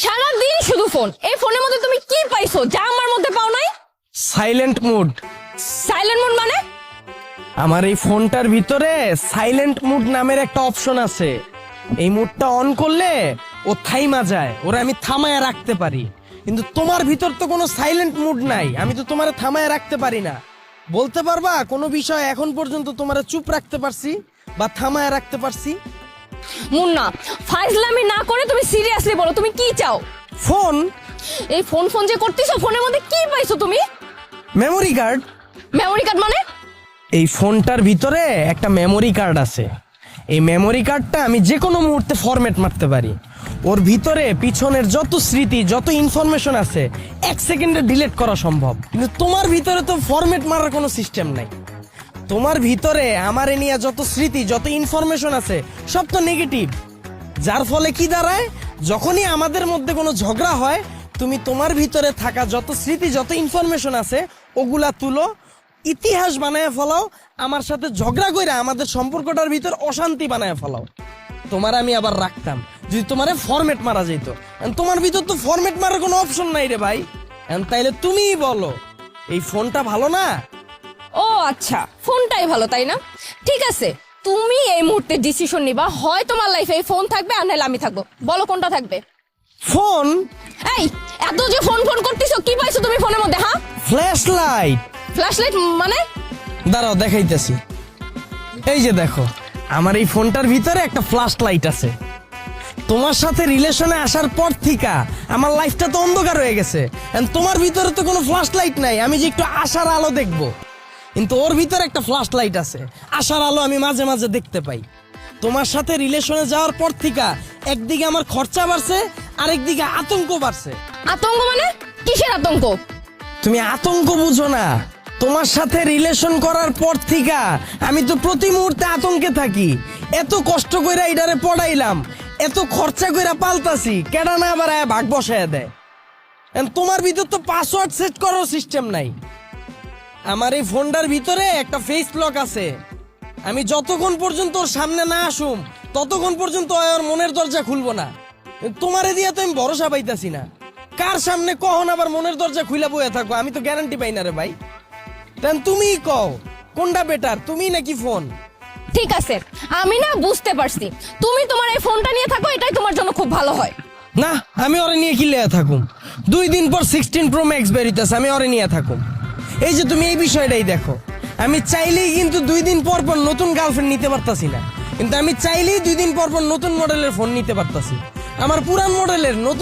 সারাদিন শুধু ফোন। এই ফোনের মধ্যে তুমি কি পাইছো যা আমার মধ্যে পাও নাই? Silent mode. সাইলেন্ট মোড মানে? আমার এই ফোনটার ভিতরে সাইলেন্ট মুড নামের একটা অপশন আছে। এই মুডটা অন করলে ও থাইমা যায়, ওরা আমি থামায় রাখতে পারি। কিন্তু তোমার ভিতর তো কোনো সাইলেন্ট মুড নাই, আমি তো তোমারে থামায় রাখতে পারি না। বলতে পারবা কোনো বিষয় এখন পর্যন্ত তোমারে চুপ রাখতে পারছি বা থামায় রাখতে পারছি? মুন্না, ফাইজলামি না করে তুমি সিরিয়াসলি বলো তুমি কি চাও? ফোন। এই ফোন ফোন যে করতেছো, ফোনের মধ্যে কি পাইছো তুমি? Memory card. মেমোরি কার্ড মানে? এই ফোনটার ভিতরে একটা মেমোরি কার্ড আছে। এই মেমোরি কার্ডটা আমি যে কোনো মুহূর্তে ফরম্যাট মারতে পারি। ওর ভিতরে পিছনের যত স্মৃতি, যত ইনফরমেশন আছে 1 সেকেন্ডে ডিলিট করা সম্ভব। কিন্তু তোমার ভিতরে তো ফরম্যাট মারার কোনো সিস্টেম নাই। তোমার ভিতরে আমার নিয়ে যত স্মৃতি, যত ইনফরমেশন আছে সব তো নেগেটিভ। যার ফলে কি দাঁড়ায়, যখনই আমাদের মধ্যে কোনো ঝগড়া হয়, তুমি তোমার ভিতরে থাকা যত স্মৃতি, যত ইনফরমেশন আছে ওগুলা তুলো, ইতিহাস বানায় ফেলাও, আমার সাথে ঝগড়া কইরা আমাদের সম্পর্কটার ভিতর অশান্তি বানায় ফেলাও। তোমার আমি আবার রাখতাম যদি তোমারে ফরম্যাট মারা যেত। তোমার ভিতর তো ফরম্যাট মারার কোনো অপশন নাই রে ভাই। তাইলে তুমিই বলো, এই ফোনটা ভালো না? ও আচ্ছা, ফোনটাই ভালো তাই না? ঠিক আছে, তুমি এই মুহূর্তে ডিসিশন নিবা, হয় তোমার লাইফে এই ফোন থাকবে আর নাহলে আমি থাকবো। বলো কোনটা থাকবে? ফোন। এই এত যে ফোন ফোন করতেছো, কি পাইছো তুমি ফোনের মধ্যে? হ্যাঁ, ফ্ল্যাশ লাইট। ফ্ল্যাশ লাইট মানে? দাঁড়াও দেখাইতেছি। এই যে দেখো, আমার এই ফোনটার ভিতরে একটা ফ্ল্যাশ লাইট আছে। তোমার সাথে রিলেশনে আসার পর থেকে আমার লাইফটা তো অন্ধকার হয়ে গেছে। তোমার ভিতরে তো কোনো ফ্ল্যাশ লাইট নাই, আমি যে একটু আশার আলো দেখবো। কিন্তু ওর ভিতরে একটা ফ্ল্যাশ লাইট আছে, আশার আলো আমি মাঝে মাঝে দেখতে পাই। তোমার সাথে রিলেশনে যাওয়ার পর থেকে একদিকে আমার খরচা বাড়ছে, আরেকদিকে আতঙ্ক বাড়ছে। আতঙ্ক মানে? কিসের আতঙ্ক? তুমি আতঙ্ক বুঝো না? তোমার সাথে রিলেশন করার পর থেকে আমি তো প্রতি মুহূর্তে আতঙ্কে থাকি। এত কষ্ট কইরা এটারে পড়াইলাম, এত খরচা কইরা পাল্টাছি, কেডা না আবার ভাগ বসায় দেয়। তোমার ভিতর তো পাসওয়ার্ড সেট করার সিস্টেম নাই। আমার এই ফোনটার ভিতরে একটা ফেস লক আছে। আমি যতক্ষণ পর্যন্ত ওর সামনে না আসুম ততক্ষণ পর্যন্ত ওর মনের দরজা খুলবো না। তোমারে দিয়া তো আমি ভরসা পাইতাছি না। কার সামনে কখন আবার মনের দরজা খুলে বয়ে থাকবো, আমি তো গ্যারান্টি পাই না রে ভাই। তুমিই কও কোনটা বেটার, তুমি নাকি ফোন? ঠিক আছে, আমি না বুঝতে পারছি, তুমি তোমার এই ফোনটা নিয়ে থাকো, এটাই তোমার জন্য খুব ভালো হয়। না, আমি ওরে নিয়ে কি লিয়ে থাকুম? 2 দিন পর 16 Pro Max বেরিতেছে, আমি ওরে নিয়ে থাকুম। এই যে তুমি এই বিষয়টাই দেখো, আমি চাইলেই কিন্তু 2 দিন পর পর নতুন গার্লফ্রেন্ড নিতে পারতাছি না, কিন্তু আমি চাইলেই 2 দিন পর পর নতুন মডেলের ফোন নিতে পারতাছি। আমার পুরান মডেলের নতুন